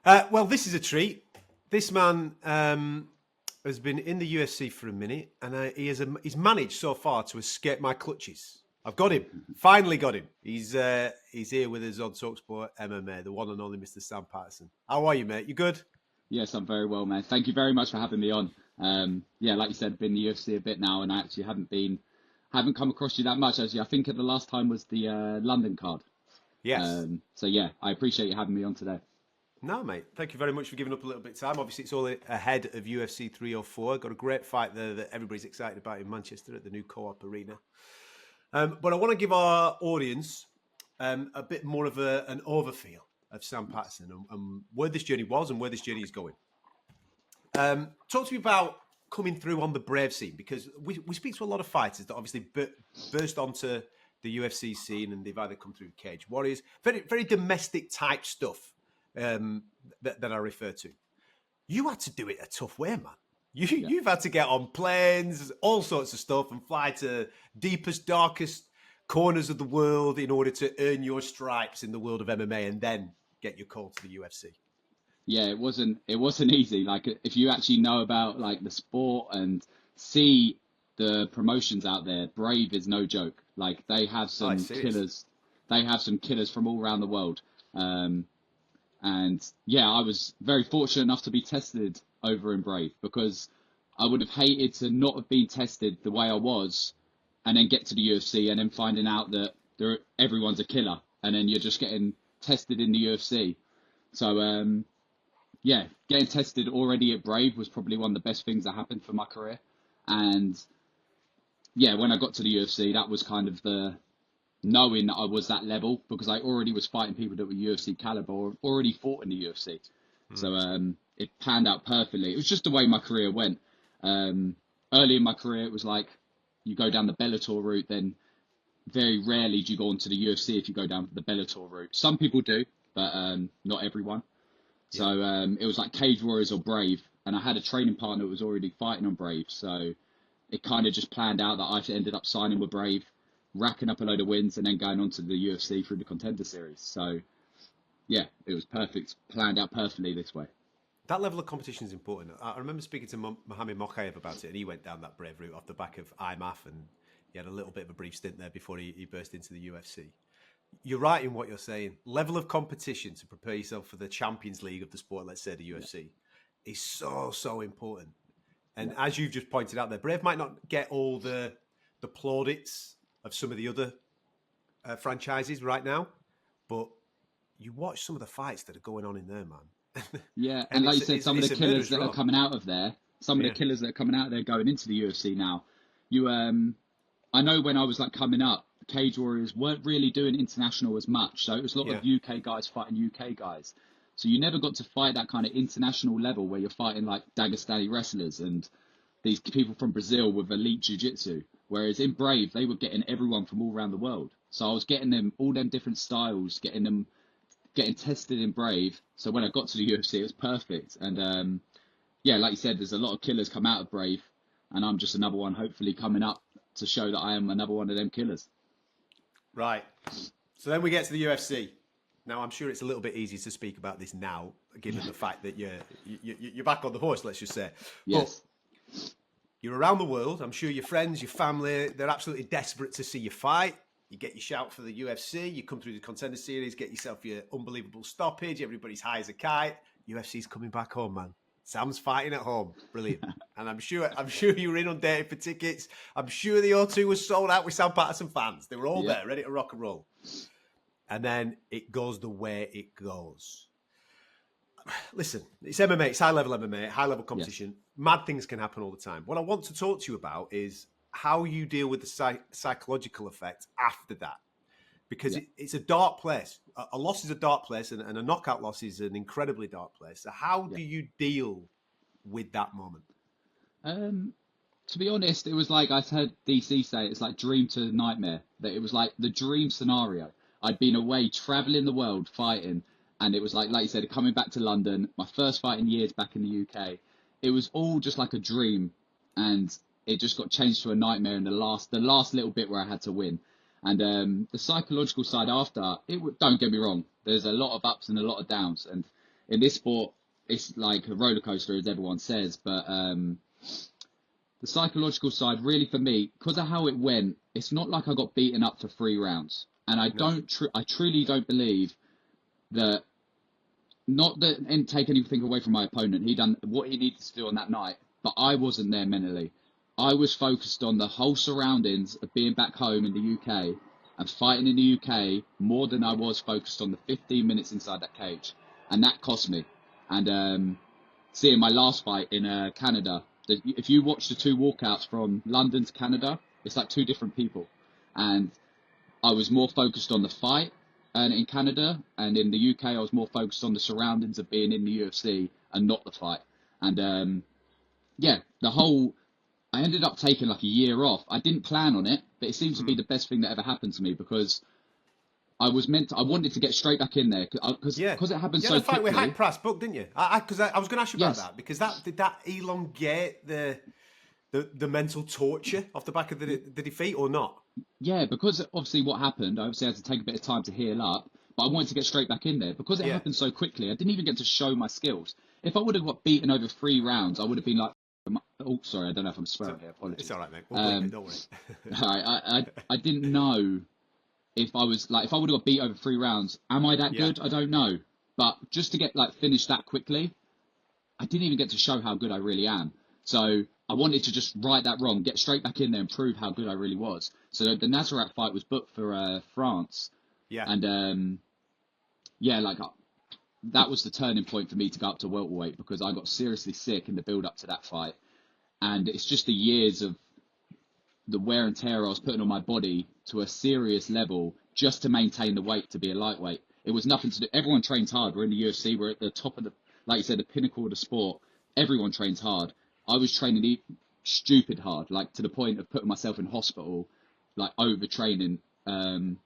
Well, this is a treat. This man has been in the UFC for a minute, and he's managed so far to escape my clutches. I've got him. Finally got him. He's here with us on talkSPORT MMA, the one and only Mr. Sam Patterson. How are you, mate? You good? Yes, I'm very well, man. Thank you very much for having me on. Like you said, I've been in the UFC a bit now, and I actually haven't come across you that much. Actually, I think the last time was the London card. Yes. I appreciate you having me on today. No, mate. Thank you very much for giving up a little bit of time. Obviously, it's all ahead of UFC 304. Got a great fight there that everybody's excited about in Manchester at the new Co-op Arena. But I want to give our audience a bit more of an overfeel of Sam Patterson and where this journey was and where this journey is going. Talk to me about coming through on the Brave scene, because we speak to a lot of fighters that obviously burst onto the UFC scene and they've either come through Cage Warriors, very, very domestic type stuff that I refer to. You had to do it a tough way, man. You've had to get on planes, all sorts of stuff, and fly to deepest, darkest corners of the world in order to earn your stripes in the world of MMA and then get your call to the UFC. Yeah, it wasn't easy. Like, if you actually know about like the sport and see the promotions out there, Brave is no joke. Like, they have some killers. They have some killers from all around the world. I was very fortunate enough to be tested over in Brave, because I would have hated to not have been tested the way I was and then get to the UFC and then finding out that everyone's a killer and then you're just getting tested in the UFC. So, getting tested already at Brave was probably one of the best things that happened for my career. And when I got to the UFC, that was kind of the knowing that I was that level, because I already was fighting people that were UFC caliber or already fought in the UFC. So it panned out perfectly. It was just the way my career went. Early in my career, it was like you go down the Bellator route, then very rarely do you go on to the UFC if you go down the Bellator route. Some people do, but not everyone. Yeah. So it was like Cage Warriors or Brave, and I had a training partner that was already fighting on Brave. So it kind of just planned out that I ended up signing with Brave, racking up a load of wins, and then going on to the UFC through the Contender Series. So, yeah, it was perfect, planned out perfectly this way. That level of competition is important. I remember speaking to Mohamed Mokaev about it, and he went down that Brave route off the back of IMAF, and he had a little bit of a brief stint there before he burst into the UFC. You're right in what you're saying. Level of competition to prepare yourself for the Champions League of the sport, let's say the UFC, is so, so important. And as you've just pointed out there, Brave might not get all the plaudits of some of the other franchises right now, but you watch some of the fights that are going on in there, man. Yeah, and like you said, some of the killers that are coming out of there, the killers that are coming out of there going into the UFC now. I know when I was like coming up, Cage Warriors weren't really doing international as much, so it was a lot of UK guys fighting UK guys. So you never got to fight that kind of international level where you're fighting like Dagestani wrestlers and these people from Brazil with elite jiu-jitsu. Whereas in Brave, they were getting everyone from all around the world. So I was getting them all them different styles, getting tested in Brave. So when I got to the UFC, it was perfect. And like you said, there's a lot of killers come out of Brave, and I'm just another one hopefully coming up to show that I am another one of them killers. Right. So then we get to the UFC. Now, I'm sure it's a little bit easy to speak about this now, given the fact that you're back on the horse, let's just say. Yes. But you're around the world. I'm sure your friends, your family, they're absolutely desperate to see you fight. You get your shout for the UFC. You come through the Contender Series, get yourself your unbelievable stoppage. Everybody's high as a kite. UFC's coming back home, man. Sam's fighting at home. Brilliant. And I'm sure you were inundated for tickets. I'm sure the O2 was sold out with Sam Patterson fans. They were all there, ready to rock and roll. And then it goes the way it goes. Listen, it's MMA. It's high-level MMA, high-level competition. Yes. Mad things can happen all the time. What I want to talk to you about is how you deal with the psychological effect after that. Because it's a dark place. A loss is a dark place, and a knockout loss is an incredibly dark place. So how do you deal with that moment? To be honest, it was like I heard DC say, it's like dream to nightmare. That it was like the dream scenario. I'd been away traveling the world fighting, and it was like you said, coming back to London, my first fight in years back in the UK. It was all just like a dream, and it just got changed to a nightmare in the last little bit where I had to win. And the psychological side after, don't get me wrong, there's a lot of ups and a lot of downs, and in this sport, it's like a roller coaster, as everyone says. But the psychological side, really for me, because of how it went, it's not like I got beaten up for 3 rounds. And I I truly don't believe that, not that, and take anything away from my opponent. He done what he needed to do on that night, but I wasn't there mentally. I was focused on the whole surroundings of being back home in the UK and fighting in the UK more than I was focused on the 15 minutes inside that cage. And that cost me. And seeing my last fight in Canada, if you watch the 2 walkouts from London to Canada, it's like 2 different people. And I was more focused on the fight in Canada, and in the UK, I was more focused on the surroundings of being in the UFC and not the fight. And I ended up taking like a year off. I didn't plan on it, but it seems to be the best thing that ever happened to me, because I wanted to get straight back in there because it happened so quickly. You had a fight with Hack Price book, didn't you? Because I was going to ask you about that, because did that elongate the mental torture off the back of the defeat or not? Yeah, because obviously what happened, I obviously had to take a bit of time to heal up, but I wanted to get straight back in there. Because it happened so quickly, I didn't even get to show my skills. If I would have got beaten over 3 rounds, I would have been like, oh, sorry, I don't know if I'm swearing here, apologies. It's all right, mate. Don't worry. I didn't know if I would have got beat over 3 rounds. Am I that good? I don't know. But just to get finished that quickly, I didn't even get to show how good I really am. So I wanted to just right that wrong, get straight back in there and prove how good I really was. So the Nazareth fight was booked for France. Yeah. And that was the turning point for me to go up to welterweight, because I got seriously sick in the build up to that fight. And it's just the years of the wear and tear I was putting on my body to a serious level just to maintain the weight to be a lightweight. It was nothing to do. Everyone trains hard. We're in the UFC. We're at the top of like you said, the pinnacle of the sport. Everyone trains hard. I was training stupid hard, like to the point of putting myself in hospital, like overtraining. And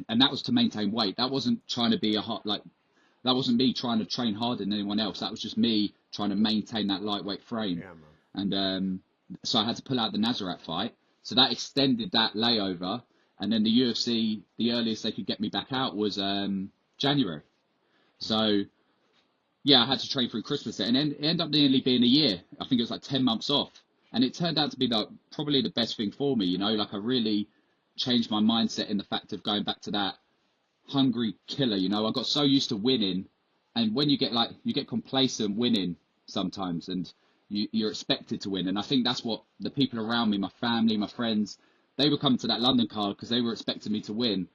that was to maintain weight. That wasn't trying to be that wasn't me trying to train harder than anyone else. That was just me trying to maintain that lightweight frame. Yeah, man. And so I had to pull out the Nazareth fight. So that extended that layover. And then the UFC, the earliest they could get me back out was January. So yeah, I had to train through Christmas there, and then it ended up nearly being a year. I think it was like 10 months off. And it turned out to be probably the best thing for me, I really changed my mindset in the fact of going back to that hungry killer. I got so used to winning, and when you get complacent winning sometimes, and you're expected to win. And I think that's what the people around me, my family, my friends, they would come to that London card because they were expecting me to win.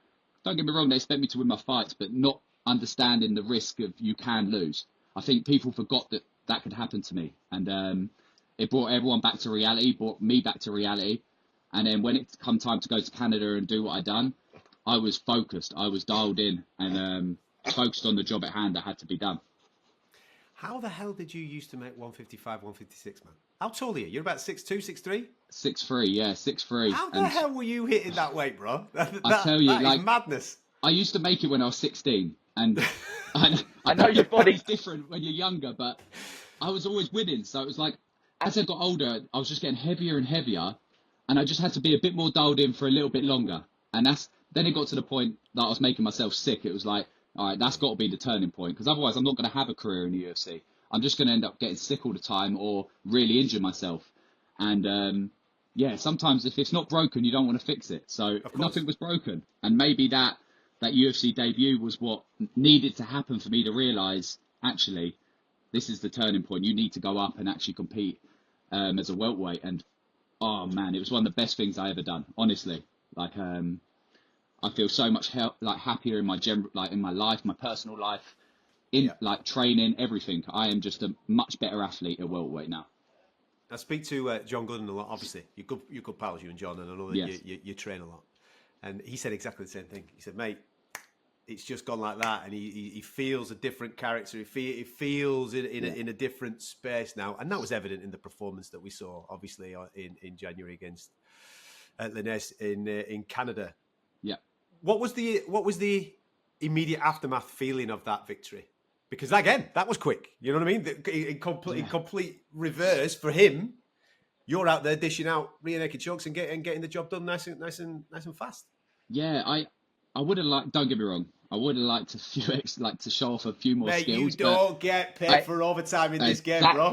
Don't get me wrong, they expect me to win my fights, but not understanding the risk of you can lose. I think people forgot that could happen to me. And it brought everyone back to reality, brought me back to reality. And then when it come time to go to Canada and do what I done, I was focused, I was dialed in, and focused on the job at hand that had to be done. How the hell did you used to make 155, 156, man? How tall are you? You're about 6'2", 6'3"? 6'3", yeah, 6'3". How the hell were you hitting that weight, bro? I tell you, that is madness. I used to make it when I was 16, and I know your body's different when you're younger, but I was always winning. So it was like, as I got older, I was just getting heavier and heavier, and I just had to be a bit more dialed in for a little bit longer. And then it got to the point that I was making myself sick. It was like, all right, that's got to be the turning point, because otherwise I'm not going to have a career in the UFC. I'm just going to end up getting sick all the time or really injure myself. And sometimes if it's not broken, you don't want to fix it. So nothing was broken. And maybe that UFC debut was what needed to happen for me to realise, actually, this is the turning point. You need to go up and actually compete as a welterweight. And, oh, man, it was one of the best things I ever done, honestly. I feel so much happier in my in my life, my personal life, training, everything. I am just a much better athlete at welterweight now. I speak to John Gooden a lot. Obviously, you're good pals, you and John, and I know that you train a lot. And he said exactly the same thing. He said, mate, it's just gone like that, and he feels a different character. He feels in a different space now, and that was evident in the performance that we saw, obviously, in January against Linnes in Canada. Yeah. What was the immediate aftermath feeling of that victory? Because again, that was quick. You know what I mean? In complete reverse for him, you're out there dishing out rear naked chokes and getting the job done nice and fast. Yeah, I would have liked. Don't get me wrong. I would have liked a few like to show off a few more Mate, you skills, but don't get paid for overtime in this game, bro.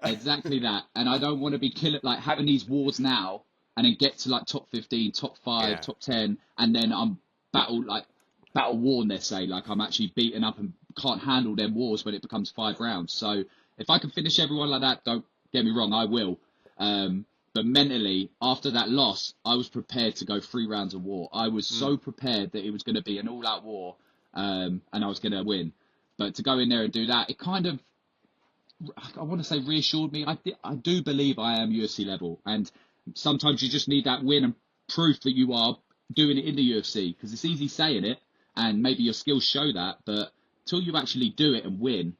exactly that. And I don't want to be killing like having these wars now and then get to like top 15, top 5, Yeah. top 10, and then I'm battle worn, they say, like I'm actually beaten up and can't handle them wars when it becomes 5 rounds. So if I can finish everyone like that, don't get me wrong, I will. But mentally, after that loss, I was prepared to go 3 rounds of war. I was so prepared that it was going to be an all-out war, and I was going to win. But to go in there and do that, it kind of, I want to say, reassured me. I do believe I am UFC level, and sometimes you just need that win and proof that you are doing it in the UFC, because it's easy saying it, and maybe your skills show that, but till you actually do it and win,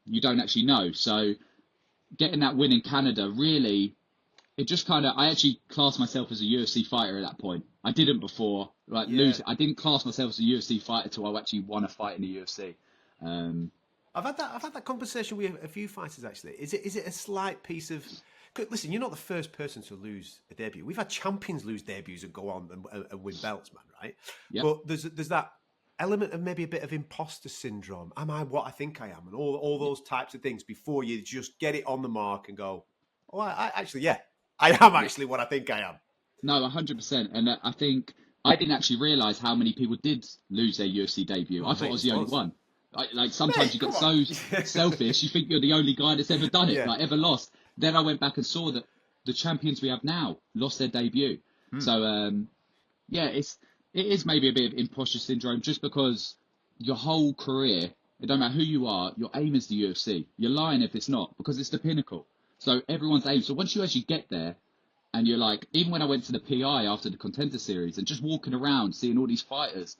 you don't actually know. So getting that win in Canada, really, it just kind of, I actually classed myself as a UFC fighter at that point. I didn't before, losing. I didn't class myself as a UFC fighter until I actually won a fight in the UFC. I've had that conversation with a few fighters actually. Is it a slight piece of? Listen, you're not the first person to lose a debut. We've had champions lose debuts and go on and win belts, man. Right? Yep. But there's that element of maybe a bit of imposter syndrome. Am I what I think I am? And all those types of things before you just get it on the mark and go, oh, I actually, yeah, I am actually what I think I am. No, 100%. And I think I didn't actually realise how many people did lose their UFC debut. I thought I was the only one. Like sometimes you get so selfish, you think you're the only guy that's ever done it, like ever lost. Then I went back and saw that the champions we have now lost their debut. So, yeah, it is maybe a bit of imposter syndrome just because your whole career, it don't matter who you are, your aim is the UFC. You're lying if it's not, because it's the pinnacle. So everyone's aim. So once you actually get there, and you're like, even when I went to the PI after the Contender Series and just walking around, seeing all these fighters,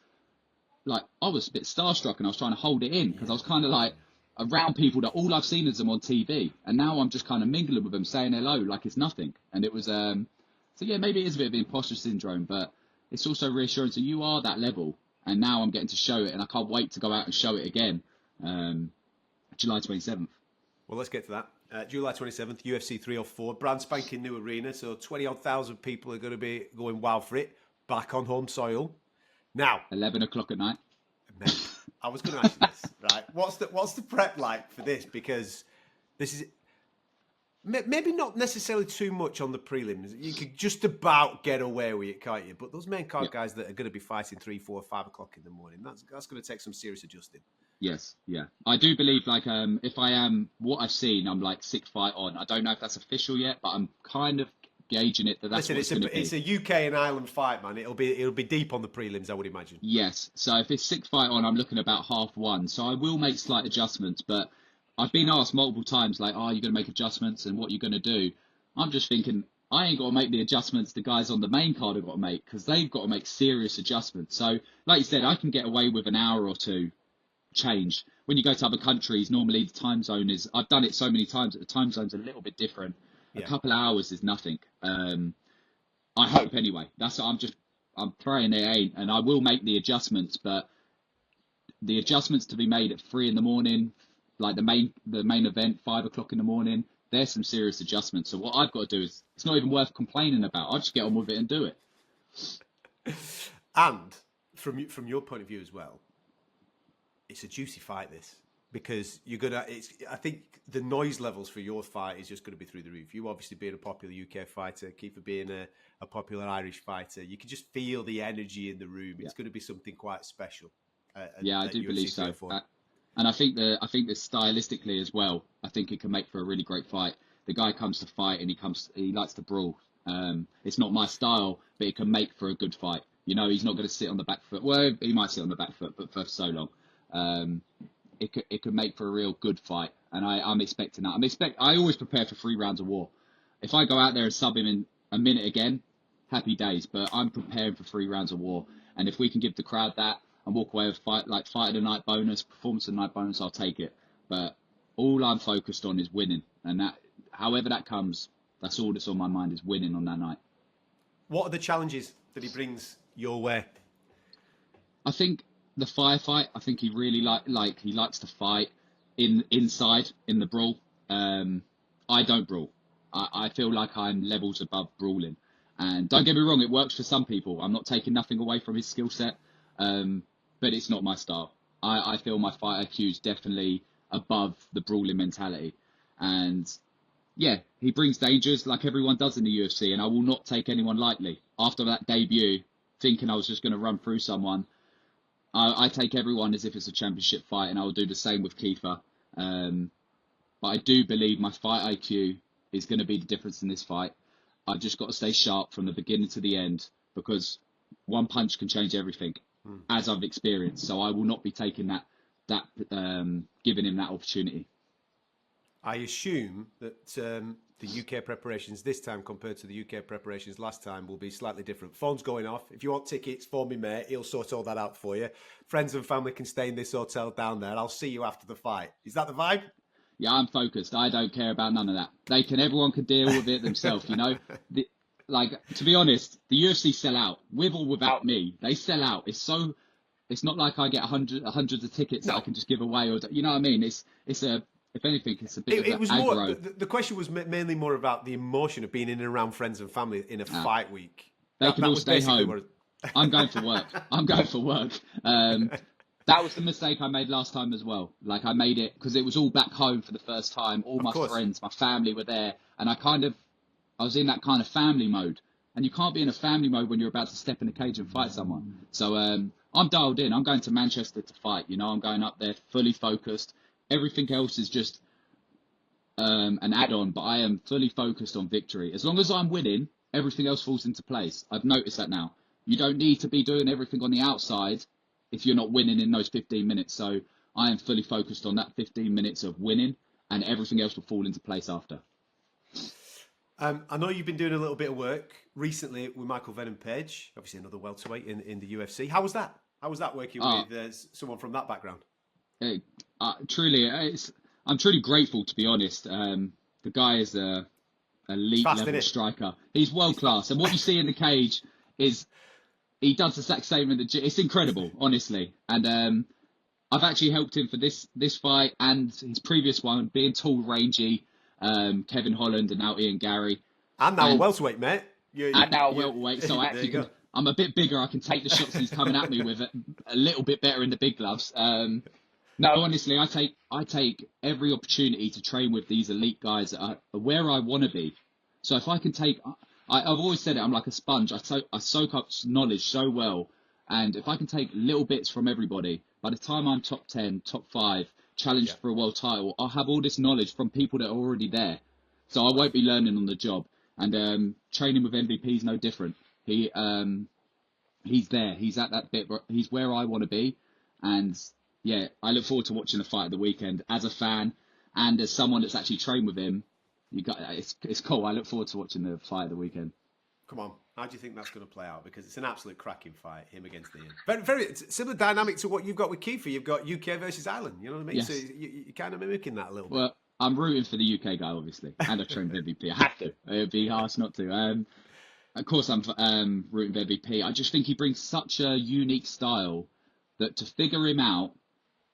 like I was a bit starstruck and I was trying to hold it in because I was kind of like around people that all I've seen is them on TV. And now I'm just kind of mingling with them, saying hello like it's nothing. And it was, so yeah, maybe it is a bit of imposter syndrome, but it's also reassuring. So you are that level. And now I'm getting to show it and I can't wait to go out and show it again. July 27th. Well, let's get to that. July 27th, UFC 304, brand spanking new arena. So 20-odd thousand people are going to be going wild for it. Back on home soil. Now, 11 o'clock at night. Mate, I was going to ask you this, right? What's the prep like for this? Because this is maybe not necessarily too much on the prelims. You could just about get away with it, can't you? But those main card guys that are going to be fighting 3, 4, 5 o'clock in the morning, that's going to take some serious adjusting. Yes, yeah. I do believe, like, if I am what I've seen, I'm like 6 fight on. I don't know if that's official yet, but I'm kind of gauging it that's Listen, what it's going to be. It's a UK and Ireland fight, man. It'll be deep on the prelims, I would imagine. Yes. So if it's 6 fight on, I'm looking about 1/2. So I will make slight adjustments, but I've been asked multiple times, like, oh, you're going to make adjustments and what you're going to do. I'm just thinking, I ain't got to make the adjustments the guys on the main card have got to make because they've got to make serious adjustments. So, like you said, I can get away with an hour or two change. When you go to other countries, normally the time zone is, I've done it so many times that the time zone's a little bit different. A couple of hours is nothing. I hope anyway. That's what I'm praying they ain't, and I will make the adjustments, but the adjustments to be made at 3 in the morning, like the main event, 5 o'clock in the morning, there's some serious adjustments. So what I've got to do is, it's not even worth complaining about. I'll just get on with it and do it. And from your point of view as well, it's a juicy fight, this, because I think the noise levels for your fight is just going to be through the roof. You obviously being a popular UK fighter, Kiefer being a popular Irish fighter, you can just feel the energy in the room. It's going to be something quite special. I do believe so. And I think that stylistically as well, I think it can make for a really great fight. The guy comes to fight and he likes to brawl. It's not my style, but it can make for a good fight. You know, he's not going to sit on the back foot. Well, he might sit on the back foot, but for so long. It could make for a real good fight, and I'm expecting that. I always prepare for 3 rounds of war. If I go out there and sub him in a minute again, happy days. But I'm preparing for 3 rounds of war, and if we can give the crowd that and walk away with fight of the night bonus, performance of the night bonus, I'll take it. But all I'm focused on is winning, and that, however that comes, that's all that's on my mind is winning on that night. What are the challenges that he brings your way? I think the firefight, I think he really he likes to fight inside in the brawl. I don't brawl. I feel like I'm levels above brawling. And don't get me wrong, it works for some people. I'm not taking nothing away from his skill set. but it's not my style. I feel my fight IQ is definitely above the brawling mentality. And yeah, he brings dangers like everyone does in the UFC, and I will not take anyone lightly. After that debut, thinking I was just going to run through someone, I take everyone as if it's a championship fight, and I will do the same with Kiefer. But I do believe my fight IQ is going to be the difference in this fight. I've just got to stay sharp from the beginning to the end, because one punch can change everything, as I've experienced. So I will not be taking giving him that opportunity. I assume that the UK preparations this time compared to the UK preparations last time will be slightly different. Phone's going off. If you want tickets, phone me, mate. He'll sort all that out for you. Friends and family can stay in this hotel down there. I'll see you after the fight. Is that the vibe? Yeah, I'm focused. I don't care about none of that. Everyone can deal with it themselves, you know? To be honest, the UFC sell out. With or without me, they sell out. It's not like I get hundreds of tickets that I can just give away, or you know what I mean? If anything, it's a bit it was aggro. more. The question was mainly more about the emotion of being in and around friends and family in a fight week. They can all stay home. I'm going for work. That was the mistake I made last time as well. Like, I made it because it was all back home for the first time. All my friends, my family were there, and I was in that kind of family mode. And you can't be in a family mode when you're about to step in a cage and fight someone. So I'm dialed in. I'm going to Manchester to fight. You know, I'm going up there fully focused. Everything else is just an add-on, but I am fully focused on victory. As long as I'm winning, everything else falls into place. I've noticed that now. You don't need to be doing everything on the outside if you're not winning in those 15 minutes. So I am fully focused on that 15 minutes of winning, and everything else will fall into place after. I know you've been doing a little bit of work recently with Michael Venom Page, obviously another welterweight in the UFC. How was that? How was that working with someone from that background? I'm truly grateful, to be honest. The guy is a elite level striker. He's world class, and what you see in the cage is he does the exact same in the gym. It's incredible, honestly. And I've actually helped him for this fight and his previous one, being tall, rangy. Kevin Holland and now Garry. And now a welterweight, mate. Now a welterweight, so I actually I'm a bit bigger. I can take the shots he's coming at me with a little bit better in the big gloves. No, honestly, I take every opportunity to train with these elite guys that are where I want to be. So if I can I've always said it, I'm like a sponge. I soak up knowledge so well. And if I can take little bits from everybody, by the time I'm top 10, top 5, challenged for a world title, I'll have all this knowledge from people that are already there. So I won't be learning on the job. And training with MVP is no different. He's there. He's at that bit. He's where I want to be. And yeah, I look forward to watching the fight at the weekend as a fan and as someone that's actually trained with him. It's cool. I look forward to watching the fight at the weekend. Come on. How do you think that's going to play out? Because it's an absolute cracking fight, him against Ian. Very, very similar dynamic to what you've got with Kiefer. You've got UK versus Ireland. You know what I mean? Yes. So you're kind of mimicking that a little bit. Well, I'm rooting for the UK guy, obviously. And I've trained with MVP. I have to. It would be harsh not to. Of course, I'm rooting for MVP. I just think he brings such a unique style that to figure him out,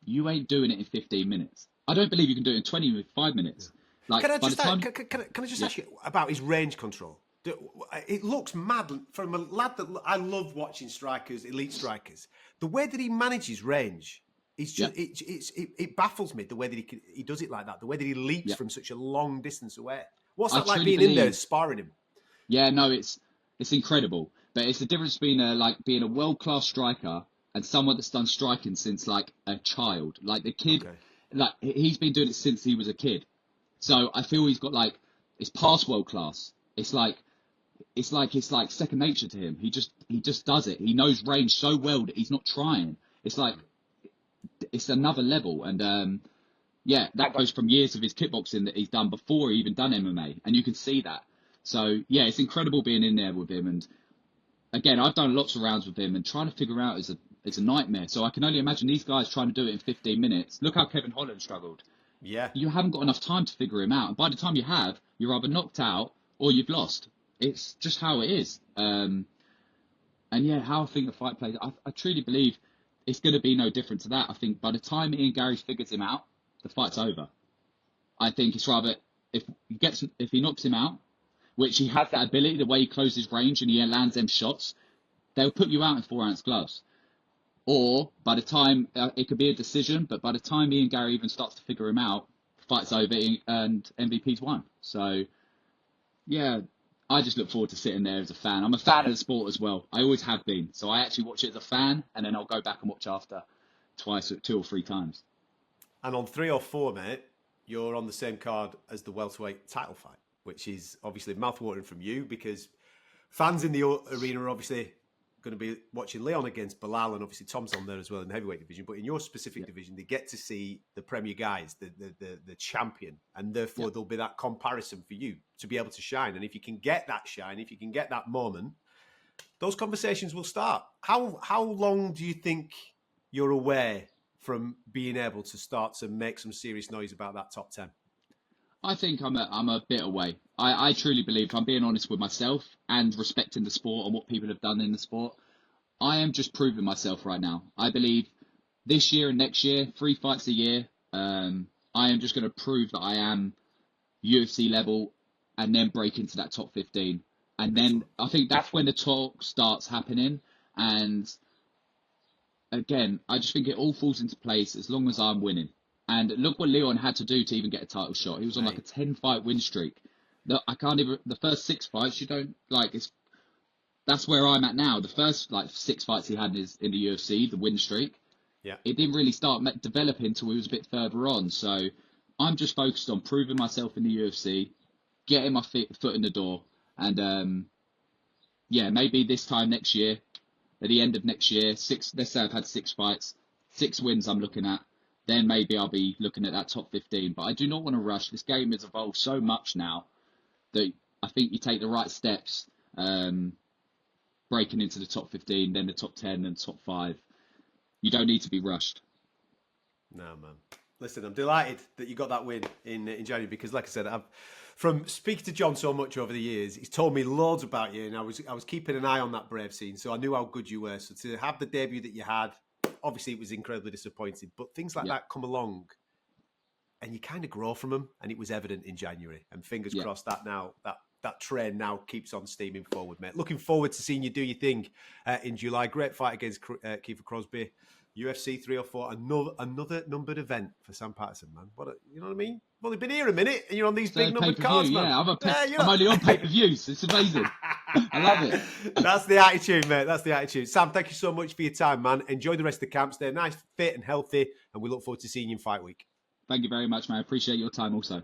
you ain't doing it in 15 minutes. I don't believe you can do it in 25 minutes. Like, can I just ask you about his range control? It looks mad from a lad that I love watching strikers, elite strikers. The way that he manages range, it's just it baffles me. The way that he does it like that, the way that he leaps from such a long distance away. What's that like being in there sparring him? Yeah, no, it's incredible. But it's the difference between being a world class striker and someone that's done striking since like a child. Like the kid, like he's been doing it since he was a kid. So I feel he's got it's past world class. It's like second nature to him. He just does it. He knows range so well that he's not trying. It's like it's another level. And that goes from years of his kickboxing that he's done before he even done MMA, and you can see that. So yeah, it's incredible being in there with him. And again, I've done lots of rounds with him, and trying to figure out is a nightmare. So I can only imagine these guys trying to do it in 15 minutes. Look how Kevin Holland struggled. Yeah, you haven't got enough time to figure him out. And by the time you have, you're either knocked out or you've lost. It's just how it is. And yeah, how I think the fight plays, I truly believe it's going to be no different to that. I think by the time Garry figures him out, the fight's over. I think it's rather if he knocks him out, which he has that ability, the way he closes range and he lands them shots, they'll put you out in 4-ounce gloves. Or by the time, it could be a decision, but by the time me and Garry even starts to figure him out, fight's over and MVP's won. So, yeah, I just look forward to sitting there as a fan. I'm a fan of the sport as well. I always have been. So I actually watch it as a fan, and then I'll go back and watch after twice, 2 or 3 times. And on 3 or 4, mate, you're on the same card as the welterweight title fight, which is obviously mouthwatering from you because fans in the arena are obviously going to be watching Leon against Bilal, and obviously Tom's on there as well in the heavyweight division. But in your specific division, they get to see the premier guys, the champion, and therefore there'll be that comparison for you to be able to shine. And if you can get that shine, if you can get that moment, those conversations will start. How long do you think you're away from being able to start to make some serious noise about that top 10? I think I'm a bit away. I truly believe, if I'm being honest with myself and respecting the sport and what people have done in the sport, I am just proving myself right now. I believe this year and next year, 3 fights a year, I am just going to prove that I am UFC level and then break into that top 15. And then I think that's when the talk starts happening. And again, I just think it all falls into place as long as I'm winning. And look what Leon had to do to even get a title shot. He was on like a 10-fight win streak. I can't even, the first 6 fights, you don't, like, that's where I'm at now. The first, 6 fights he had in the UFC, the win streak, it didn't really start developing until he was a bit further on. So I'm just focused on proving myself in the UFC, getting my foot in the door. And, maybe this time next year, at the end of next year, let's say I've had 6 fights, 6 wins I'm looking at, then maybe I'll be looking at that top 15. But I do not want to rush. This game has evolved so much now that I think you take the right steps, breaking into the top 15, then the top 10 and top 5. You don't need to be rushed. No, man. Listen, I'm delighted that you got that win in January because, like I said, from speaking to John so much over the years, he's told me loads about you, and I was keeping an eye on that Brave scene, so I knew how good you were. So to have the debut that you had, obviously it was incredibly disappointing, but things like that come along and you kind of grow from them, and it was evident in January. And fingers crossed that now that train now keeps on steaming forward, mate. Looking forward to seeing you do your thing in July. Great fight against Kiefer Crosby. UFC 304, another numbered event for Sam Patterson, man. You know what I mean? You've only been here a minute and you're on these big numbered cards, man. Yeah, I'm only on pay-per-views. It's amazing. I love it. That's the attitude, mate. That's the attitude. Sam, thank you so much for your time, man. Enjoy the rest of the camp. Stay nice, fit and healthy, and we look forward to seeing you in fight week. Thank you very much, man. I appreciate your time also.